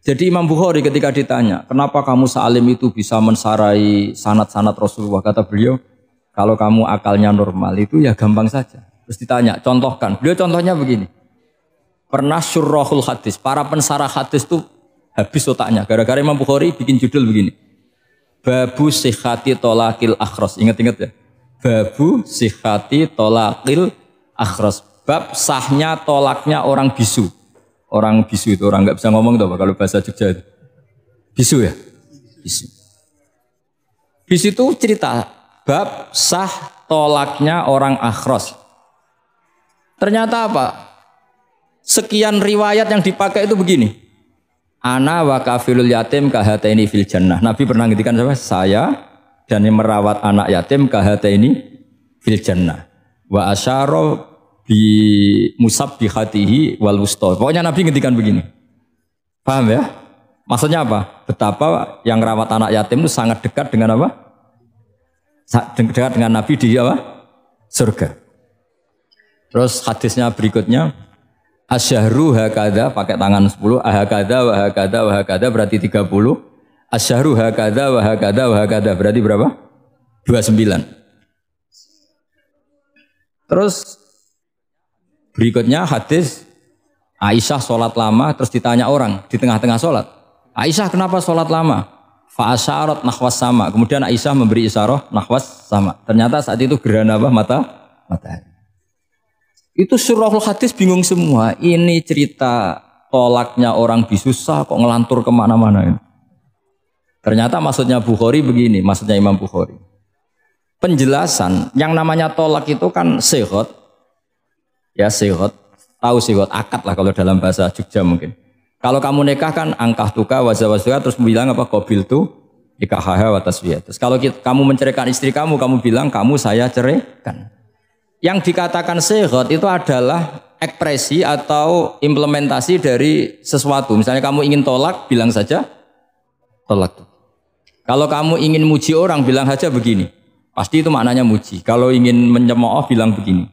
Jadi Imam Bukhari ketika ditanya, kenapa kamu salim itu bisa mensarai sanad-sanad Rasulullah? Kata beliau, kalau kamu akalnya normal itu ya gampang saja. Terus ditanya, contohkan. Beliau contohnya begini. Pernah syurrahul hadis, para pensarah hadis itu habis otaknya. Gara-gara Imam Bukhari bikin judul begini. Babu sihhati tolakil akhros. Ingat-ingat ya. Babu sihhati tolakil akhros. Bab sahnya tolaknya orang bisu. Orang bisu itu orang nggak bisa ngomong tuh kalau bahasa Jogja itu. Bisu ya? Bisu. Bisu itu cerita bab sah tolaknya orang akhros. Ternyata apa? Sekian riwayat yang dipakai itu begini. Ana wa kafilul yatim kahataini fil jannah. Nabi pernah ngintikan apa? Saya dan yang merawat anak yatim kahataini fil jannah. Wa asyara bi musabbihatihi wal wusta. Pokoknya Nabi ngintikan begini. Paham ya? Maksudnya apa? Betapa yang merawat anak yatim itu sangat dekat dengan apa? Dekat dengan Nabi di apa? Surga. Terus hadisnya berikutnya asyahru hakadha pakai tangan 10, ahakadha wa hakadha wa hakadha berarti 30. Asyahru hakadha wa hakadha wa hakadha berarti berapa? 29. Terus berikutnya hadis Aisyah sholat lama terus ditanya orang di tengah-tengah sholat. Aisyah kenapa sholat lama? Fa'asyarat nahwas sama. Kemudian Aisyah memberi isyarah nahwas sama. Ternyata saat itu gerhana apa? Matahari. Itu surahul hadis bingung semua. Ini cerita tolaknya orang bisusah kok ngelantur kemana-mana. Ternyata maksudnya Bukhari begini. Maksudnya Imam Bukhari. Penjelasan yang namanya tolak itu kan sihot. Ya sihot. Tahu sihot. Akad lah kalau dalam bahasa Jogja mungkin. Kalau kamu nikah kan angkah tuka wazawazwa terus bilang apa? Qabil tu ikahaha wa taswiyah. Terus kalau kamu menceraikan istri kamu bilang kamu saya ceraikan. Yang dikatakan sihot itu adalah ekspresi atau implementasi dari sesuatu. Misalnya kamu ingin tolak, bilang saja tolak. Kalau kamu ingin muji orang, bilang saja begini. Pasti itu maknanya muji. Kalau ingin menyemooh, bilang begini.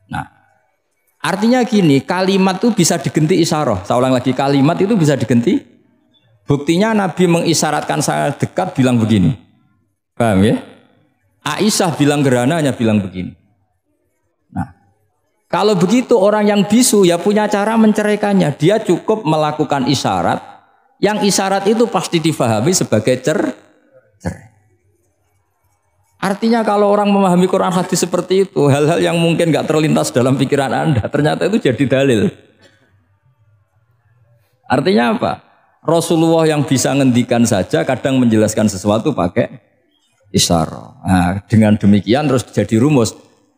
Nah, artinya gini, kalimat itu bisa diganti isyarah. Saya ulang lagi, kalimat itu bisa diganti. Buktinya Nabi mengisyaratkan saya dekat, bilang begini. Paham ya? Aisyah bilang gerhana, hanya bilang begini. Kalau begitu orang yang bisu ya punya cara menceraikannya. Dia cukup melakukan isyarat. Yang isyarat itu pasti difahami sebagai cerai. Artinya kalau orang memahami Quran hadis seperti itu, hal-hal yang mungkin gak terlintas dalam pikiran Anda, ternyata itu jadi dalil. Artinya apa? Rasulullah yang bisa ngendikan saja kadang menjelaskan sesuatu pakai isyarat. Nah, dengan demikian terus jadi rumus.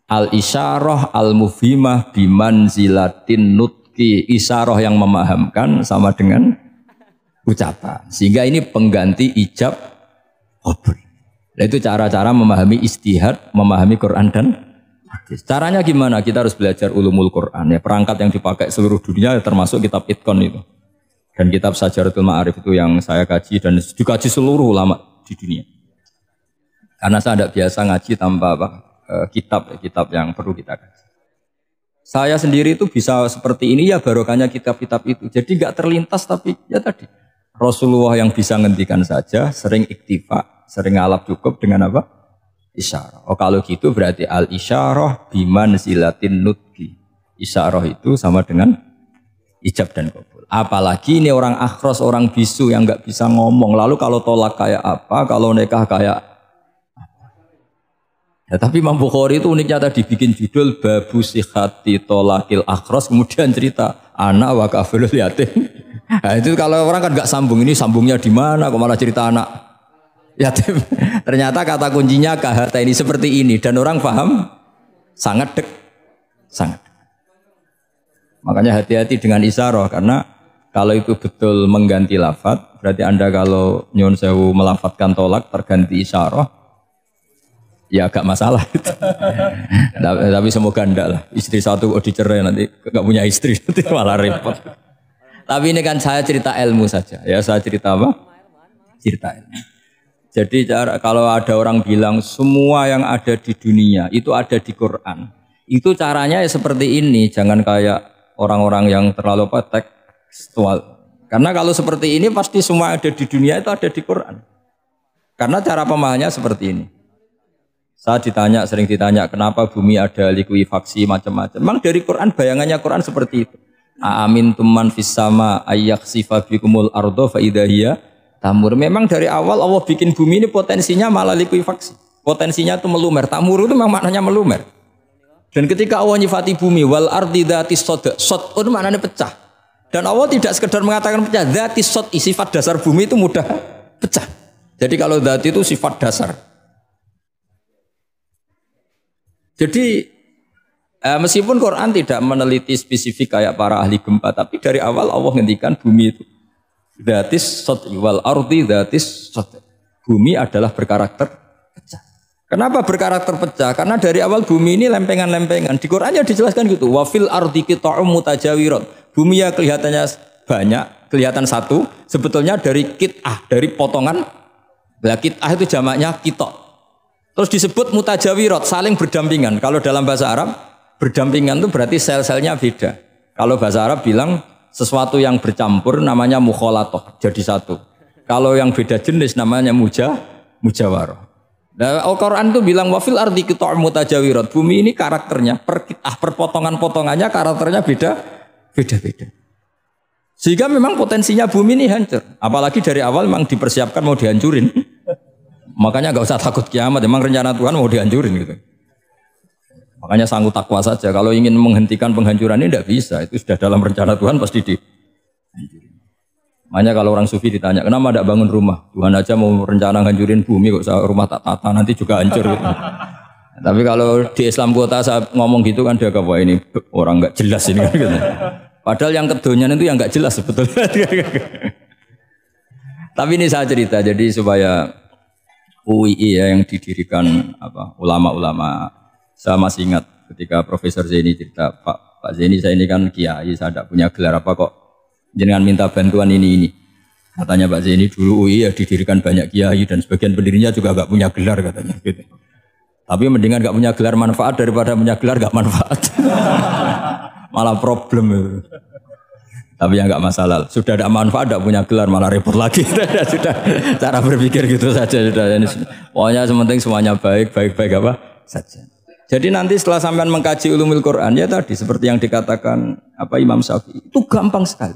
Al-isyarah al-mufhimah bimanzilatin nutki. Isyarah yang memahamkan sama dengan ucapan. Sehingga ini pengganti ijab qabul. Nah, itu cara-cara memahami istihad, memahami Quran dan hadis. Caranya gimana? Kita harus belajar ulumul Quran. Ya, perangkat yang dipakai seluruh dunia termasuk kitab Itqan itu. Dan kitab Syajaratul Ma'arif itu yang saya kaji dan dikaji seluruh ulama di dunia. Karena saya tidak biasa ngaji tanpa apa? Kitab yang perlu kita kaji. Saya sendiri itu bisa seperti ini ya barokahnya kitab-kitab itu. Jadi nggak terlintas tapi ya tadi Rasulullah yang bisa ngendikan saja, sering iktifa, sering ngalap cukup dengan apa? Isyarah. Oh kalau gitu berarti al-isyarah bimanzilatin nutki. Isyarah itu sama dengan ijab dan qabul. Apalagi ini orang akhros, orang bisu yang nggak bisa ngomong. Lalu kalau tolak kayak apa? Kalau nikah kayak ya, tapi Imam Bukhari itu uniknya tadi bikin judul Babu Sihhati Tolakil Akhros, kemudian cerita anak wa kafilul yatim. Nah, itu kalau orang kan nggak sambung, ini sambungnya di mana? Kok malah cerita anak yatim? Ternyata kata kuncinya kahata ini seperti ini dan orang paham sangat sangat. Makanya hati-hati dengan isyarah karena kalau itu betul mengganti lafaz, berarti Anda kalau nyun sewu melafadzkan tolak terganti isyarah. Ya agak masalah itu. Tapi semoga enggak lah. Istri satu kok dicerai nanti enggak punya istri nanti malah repot. Tapi ini kan saya cerita ilmu saja. Ya saya cerita apa? Cerita ilmu. Jadi kalau ada orang bilang semua yang ada di dunia itu ada di Quran. Itu caranya ya seperti ini. Jangan kayak orang-orang yang terlalu tekstual. Karena kalau seperti ini pasti semua ada di dunia itu ada di Quran. Karena cara pemahamannya seperti ini. Saya sering ditanya kenapa bumi ada likuifaksi macam-macam. Memang dari Quran bayangannya Quran seperti itu. Amin tuman fis sama ayyakhsifa bikumul ardo fa idahiyya tamur. Memang dari awal Allah bikin bumi ini potensinya malah likuifaksi. Potensinya itu melumer. Tamur itu memang maknanya melumer. Dan ketika Allah nyifati bumi wal ardi dzatis sod itu maknanya pecah. Dan Allah tidak sekedar mengatakan pecah, dzatis sod sifat dasar bumi itu mudah pecah. Jadi kalau dzat itu sifat dasar. Jadi meskipun Quran tidak meneliti spesifik kayak para ahli gempa, tapi dari awal Allah ngendikan bumi itu dzatis sod wal ardi dzatis sod. Bumi adalah berkarakter pecah. Kenapa berkarakter pecah? Karena dari awal bumi ini lempengan-lempengan. Di Qurannya dijelaskan gitu. Wa fil ardi qita'um mutajawirat. Bumi ya kelihatannya banyak, kelihatan satu, sebetulnya dari qit'ah, dari potongan. Lah qit'ah itu jamaknya qita'. Terus disebut mutajawirat, saling berdampingan. Kalau dalam bahasa Arab, berdampingan itu berarti sel-selnya beda. Kalau bahasa Arab bilang sesuatu yang bercampur namanya mukhalatoh, jadi satu. Kalau yang beda jenis namanya mujawarah. Nah, Al-Quran itu bilang wafil ardi qita'um mutajawirat. Bumi ini karakternya, per potongan-potongannya karakternya beda-beda. Sehingga memang potensinya bumi ini hancur. Apalagi dari awal memang dipersiapkan mau dihancurin. Makanya nggak usah takut kiamat, memang rencana Tuhan mau dihancurin gitu. Makanya sanggup takwa saja. Kalau ingin menghentikan penghancuran ini tidak bisa. Itu sudah dalam rencana Tuhan pasti dihancurin. Makanya kalau orang sufi ditanya, kenapa tidak bangun rumah? Tuhan aja mau rencana hancurin bumi kok rumah tak tata nanti juga hancur. Gitu. Tapi kalau di Islam kota saya ngomong gitu kan dia wah ini orang nggak jelas ini. Gitu. Padahal yang kedonyan itu yang nggak jelas sebetulnya. Tapi ini saya cerita jadi supaya UII ya yang didirikan ulama-ulama. Saya masih ingat ketika Profesor Zaini cerita, Pak Zaini saya ini kan kiai, saya tidak punya gelar apa kok jenengan minta bantuan ini. Katanya Pak Zaini dulu UII ya didirikan banyak kiai dan sebagian pendirinya juga nggak punya gelar katanya. Gitu. Tapi mendingan nggak punya gelar manfaat daripada punya gelar nggak manfaat. Malah problem. Tapi ya nggak masalah. Sudah ada manfaat, tidak punya gelar malah repot lagi. Sudah cara berpikir gitu saja. Sudah. Pokoknya sementing semuanya baik apa saja. Jadi nanti setelah sampean mengkaji ulumul Quran ya tadi seperti yang dikatakan Imam Syafi'i itu gampang sekali.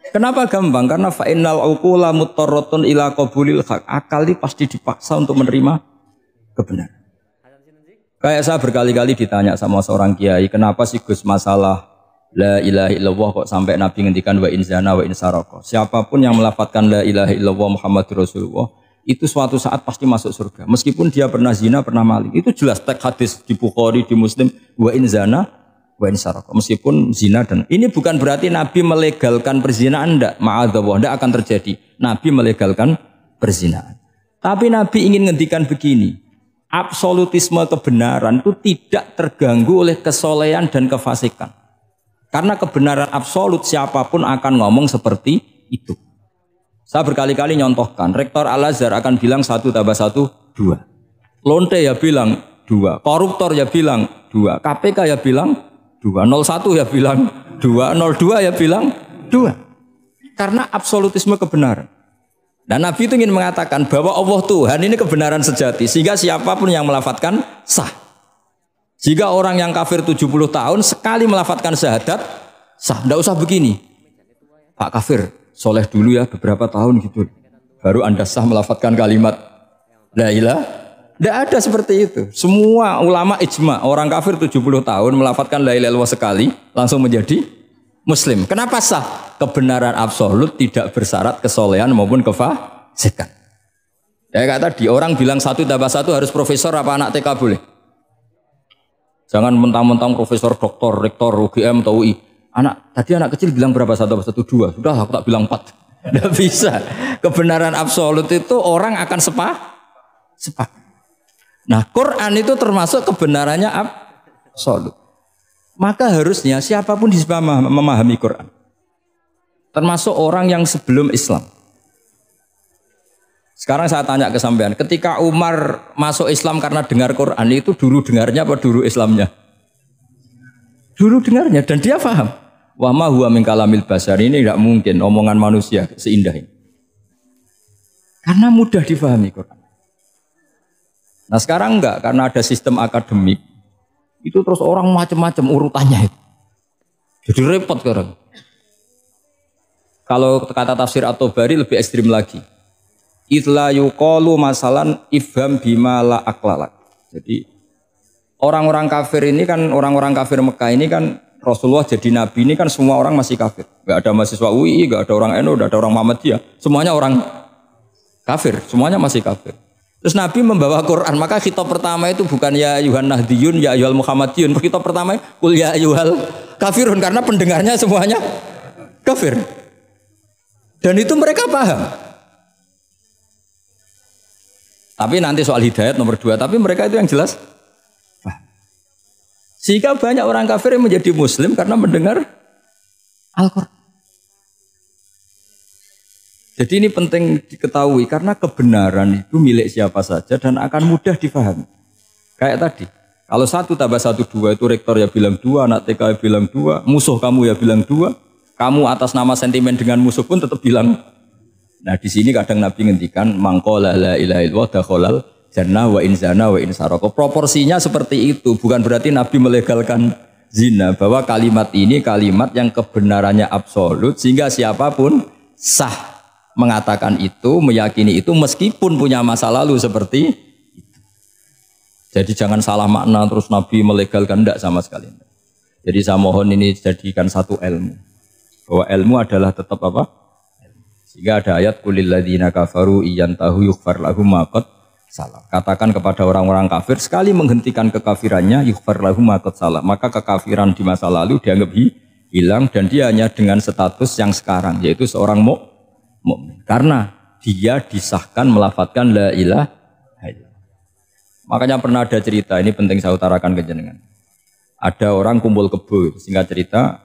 Kenapa gampang? Karena fa'innal uqula muttarratun ila qabulil haq. Akal ini pasti dipaksa untuk menerima kebenaran. Kayak saya berkali-kali ditanya sama seorang kiai, kenapa sih Gus masalah la ilaha illallah kok sampai Nabi ngendikan wa in zana wa in saraka. Siapapun yang melafadzkan la ilaha illallah Muhammadur Rasulullah itu suatu saat pasti masuk surga. Meskipun dia pernah zina, pernah maling. Itu jelas teks hadis di Bukhari, di Muslim wa in zana wa in saraka. Meskipun zina dan ini bukan berarti Nabi melegalkan perzinahan enggak, ma'adzallah enggak akan terjadi. Nabi melegalkan perzinahan. Tapi Nabi ingin ngendikan begini. Absolutisme kebenaran itu tidak terganggu oleh kesolehan dan kefasikan. Karena kebenaran absolut siapapun akan ngomong seperti itu. Saya berkali-kali nyontohkan, Rektor Al-Azhar akan bilang 1 tambah 1, 2. Lonte ya bilang 2, koruptor ya bilang 2, KPK ya bilang 2, 01 ya bilang 2, 02 ya bilang 2. Karena absolutisme kebenaran. Dan Nabi itu ingin mengatakan bahwa Allah Tuhan ini kebenaran sejati. Sehingga siapapun yang melafadzkan sah. Jika orang yang kafir 70 tahun sekali melafadzkan syahadat sah. Tidak usah begini. Pak kafir, soleh dulu ya beberapa tahun gitu. Baru Anda sah melafadzkan kalimat la ilaha. Tidak ada seperti itu. Semua ulama ijma. Orang kafir 70 tahun melafadzkan la ilaha illallah sekali langsung menjadi Muslim. Kenapa sah? Kebenaran absolut tidak bersyarat kesolehan maupun kefasikan. Ya kata tadi orang bilang 1 tambah 1 harus profesor apa anak TK boleh? Jangan mentang-mentang profesor, doktor, rektor, UGM atau UI. Tadi anak kecil bilang berapa 1 tambah 1? 2. Sudah aku tak bilang 4. Tidak bisa. Kebenaran absolut itu orang akan sepakat. Nah Quran itu termasuk kebenarannya absolut. Maka harusnya siapapun bisa memahami Quran. Termasuk orang yang sebelum Islam. Sekarang saya tanya ke sampean, ketika Umar masuk Islam karena dengar Quran itu dulu dengarnya apa dulu Islamnya? Dulu dengarnya dan dia paham. Wa ma huwa min kalamil basar, ini enggak mungkin omongan manusia seindah ini. Karena mudah difahami Quran. Nah sekarang enggak, karena ada sistem akademik. Itu terus orang macam-macam urutannya itu. Jadi repot sekarang. Kalau kata tafsir At-Tabari lebih ekstrim lagi. Itla yuqalu masalan ifham bima la aklalak. Jadi orang-orang kafir ini kan, orang-orang kafir Mekah ini kan Rasulullah jadi nabi ini kan semua orang masih kafir. Enggak ada mahasiswa UI, enggak ada orang NU, enggak ada orang Muhammadiyah. Semuanya orang kafir, semuanya masih kafir. Terus Nabi membawa Quran, maka khitab pertama itu bukan ya ayuhan nahdiyun, ya ayuhal muhammadiyun. Khitab pertama kul ya ayuhal kafirun, karena pendengarnya semuanya kafir. Dan itu mereka paham. Tapi nanti soal hidayat nomor 2, tapi mereka itu yang jelas paham. Sehingga banyak orang kafir yang menjadi muslim karena mendengar Al-Quran. Jadi ini penting diketahui karena kebenaran itu milik siapa saja dan akan mudah difahami. Kayak tadi, kalau 1 tambah 1 2 itu rektor ya bilang 2, anak TK ya bilang 2, musuh kamu ya bilang 2, kamu atas nama sentimen dengan musuh pun tetap bilang. Nah di sini kadang Nabi ngendikan mangqala la ilaha illallah dakhalal jannah wa in zana wa in saraka. Proporsinya seperti itu, bukan berarti Nabi melegalkan zina, bahwa kalimat ini kalimat yang kebenarannya absolut sehingga siapapun sah mengatakan itu, meyakini itu meskipun punya masa lalu seperti itu. Jadi jangan salah makna terus Nabi melegalkan, enggak sama sekali. Jadi saya mohon ini jadikan satu ilmu. Bahwa ilmu adalah tetap apa? Sehingga ada ayat qulil ladzina kafaru iyantahu yughfar lahum ma qad salah. Katakan kepada orang-orang kafir sekali menghentikan kekafirannya yughfar lahum ma qad salah. Maka kekafiran di masa lalu dianggap hilang dan dia hanya dengan status yang sekarang yaitu seorang mukmin. Karena dia disahkan melafadzkan la ilaha illallah. Makanya pernah ada cerita, ini penting saya utarakan ke jenengan. Ada orang kumpul kebo, singkat cerita,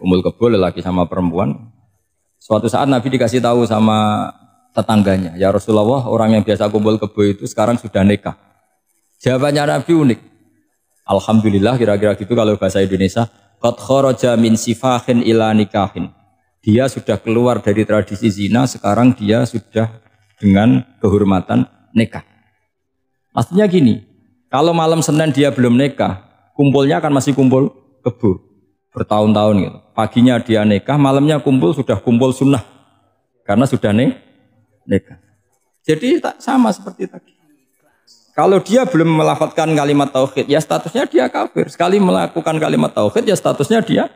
kumpul kebo lelaki sama perempuan. Suatu saat Nabi dikasih tahu sama tetangganya, ya Rasulullah, orang yang biasa kumpul kebo itu sekarang sudah nikah. Jawabannya Nabi unik. Alhamdulillah, kira-kira gitu kalau bahasa Indonesia, qad kharaja min sifahin ila nikahin. Dia sudah keluar dari tradisi zina, sekarang dia sudah dengan kehormatan nikah. Maksudnya gini, kalau malam Senin dia belum nikah, kumpulnya akan masih kumpul kebo bertahun-tahun gitu. Paginya dia nikah, malamnya kumpul sudah kumpul sunnah karena sudah nikah. Jadi tak sama seperti tadi. Kalau dia belum melafadzkan kalimat tauhid, ya statusnya dia kafir. Sekali melakukan kalimat tauhid, ya statusnya dia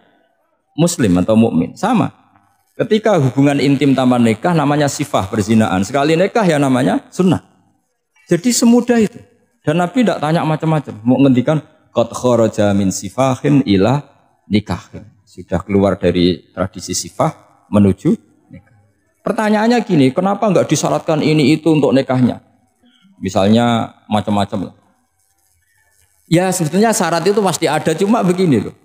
muslim atau mukmin. Sama. Ketika hubungan intim tanpa nikah namanya sifah perzinaan. Sekali nikah ya namanya sunnah. Jadi semudah itu. Dan Nabi tidak tanya macam-macam. Mau ngendikan qad kharaja min sifahin ila nikahin. Sudah keluar dari tradisi sifah menuju nikah. Pertanyaannya gini, kenapa enggak disyaratkan ini itu untuk nikahnya? Misalnya macam-macam lah. Ya sebetulnya syarat itu pasti ada, cuma begini loh.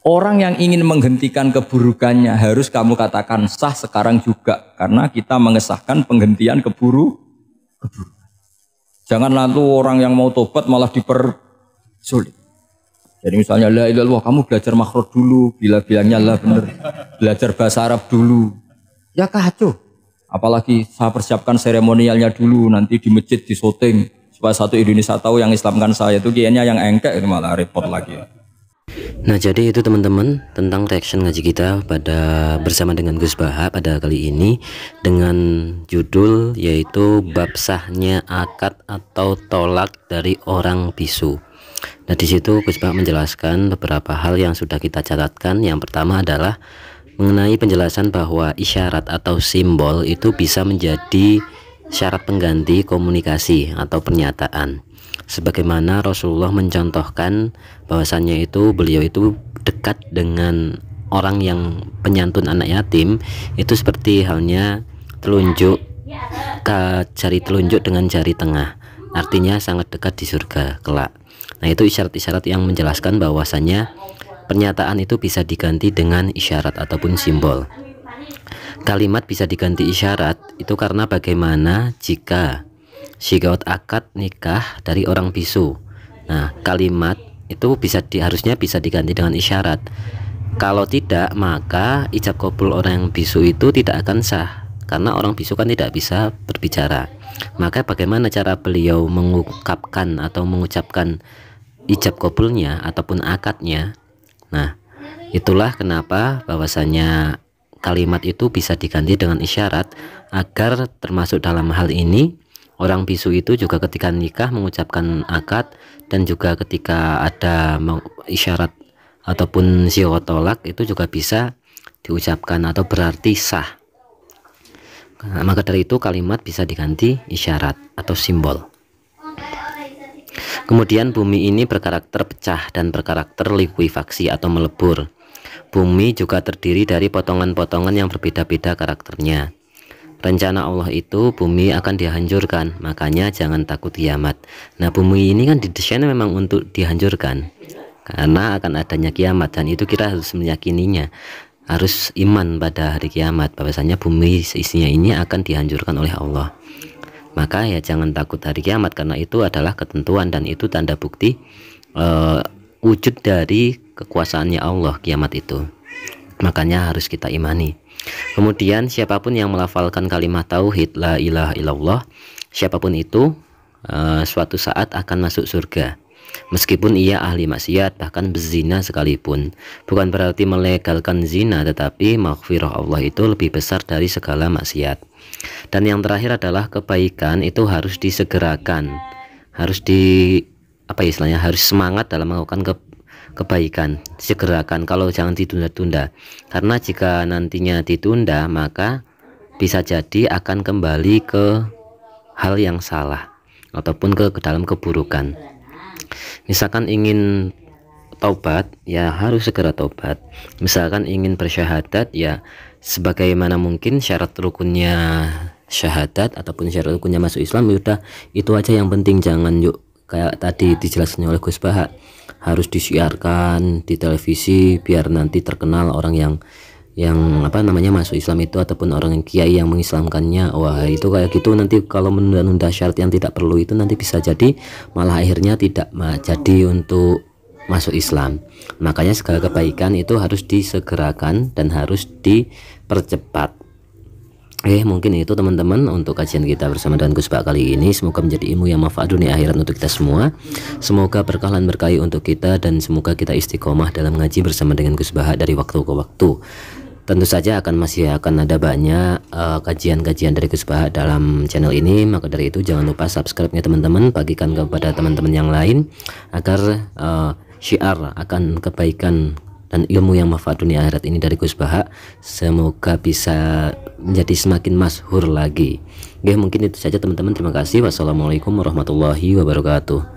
Orang yang ingin menghentikan keburukannya harus kamu katakan sah sekarang juga. Karena kita mengesahkan penghentian keburukan. Jangan lalu orang yang mau tobat malah dipersulit. Jadi misalnya la ilaha illallah, kamu belajar makhraj dulu, bilangnya lah bener. Belajar bahasa Arab dulu. Ya kacau. Apalagi saya persiapkan seremonialnya dulu, nanti di masjid di syuting supaya satu Indonesia tahu yang Islamkan saya itu kayaknya yang engkek itu malah repot lagi. Nah jadi itu teman-teman tentang reaction ngaji kita pada bersama dengan Gus Baha pada kali ini dengan judul yaitu bab sahnya akad atau tolak dari orang bisu. Nah di situ Gus Baha menjelaskan beberapa hal yang sudah kita catatkan. Yang pertama adalah mengenai penjelasan bahwa isyarat atau simbol itu bisa menjadi syarat pengganti komunikasi atau pernyataan. Sebagaimana Rasulullah mencontohkan bahwasannya itu beliau itu dekat dengan orang yang penyantun anak yatim itu seperti halnya telunjuk jari telunjuk dengan jari tengah, artinya sangat dekat di surga kelak. Nah itu isyarat-isyarat yang menjelaskan bahwasannya pernyataan itu bisa diganti dengan isyarat ataupun simbol. Kalimat bisa diganti isyarat itu karena bagaimana jika syigaut akad nikah dari orang bisu. Nah kalimat itu harusnya bisa diganti dengan isyarat. Kalau tidak, maka ijab kabul orang yang bisu itu tidak akan sah, karena orang bisu kan tidak bisa berbicara. Maka bagaimana cara beliau mengungkapkan atau mengucapkan ijab kabulnya ataupun akadnya? Nah, itulah kenapa bahwasanya kalimat itu bisa diganti dengan isyarat, agar termasuk dalam hal ini orang bisu itu juga ketika nikah mengucapkan akad, dan juga ketika ada isyarat ataupun siwat tolak itu juga bisa diucapkan atau berarti sah. Nah, maka dari itu kalimat bisa diganti isyarat atau simbol. Kemudian bumi ini berkarakter pecah dan berkarakter likuifaksi atau melebur. Bumi juga terdiri dari potongan-potongan yang berbeda-beda karakternya. Rencana Allah itu bumi akan dihancurkan, makanya jangan takut kiamat. Nah, bumi ini kan didesain memang untuk dihancurkan karena akan adanya kiamat, dan itu kita harus meyakininya, harus iman pada hari kiamat bahwasanya bumi seisinya ini akan dihancurkan oleh Allah. Maka ya jangan takut hari kiamat, karena itu adalah ketentuan dan itu tanda bukti wujud dari kekuasaannya Allah kiamat itu. Makanya harus kita imani. Kemudian siapapun yang melafalkan kalimat tauhid la ilaha illallah, siapapun itu suatu saat akan masuk surga, meskipun ia ahli maksiat, bahkan berzina sekalipun. Bukan berarti melegalkan zina, tetapi maghfirah Allah itu lebih besar dari segala maksiat. Dan yang terakhir adalah kebaikan itu harus disegerakan, harus harus semangat dalam melakukan kebaikan, segerakan, kalau jangan ditunda-tunda, karena jika nantinya ditunda maka bisa jadi akan kembali ke hal yang salah ataupun ke dalam keburukan. Misalkan ingin taubat, ya harus segera taubat. Misalkan ingin bersyahadat, ya sebagaimana mungkin syarat rukunnya syahadat ataupun syarat rukunnya masuk Islam, udah itu aja yang penting. Jangan yuk kayak tadi dijelaskan oleh Gus Bahak, harus disiarkan di televisi biar nanti terkenal orang yang masuk Islam itu, ataupun orang yang kiai yang mengislamkannya. Wah, itu kayak gitu, nanti kalau menunda-nunda syarat yang tidak perlu itu nanti bisa jadi malah akhirnya tidak jadi untuk masuk Islam. Makanya segala kebaikan itu harus disegerakan dan harus dipercepat. Mungkin itu teman-teman untuk kajian kita bersama dengan Gus Bahak kali ini. Semoga menjadi ilmu yang manfaat dunia akhirat untuk kita semua. Semoga berkah dan berkahi untuk kita, dan semoga kita istiqomah dalam ngaji bersama dengan Gus Bahak dari waktu ke waktu. Tentu saja masih akan ada banyak kajian-kajian dari Gus Bahak dalam channel ini. Maka dari itu jangan lupa subscribe-nya teman-teman, bagikan kepada teman-teman yang lain agar syiar akan kebaikan dan ilmu yang manfaat dunia akhirat ini dari Gus Bahak semoga bisa menjadi semakin masyhur lagi. Mungkin itu saja teman-teman. Terima kasih. Wassalamualaikum warahmatullahi wabarakatuh.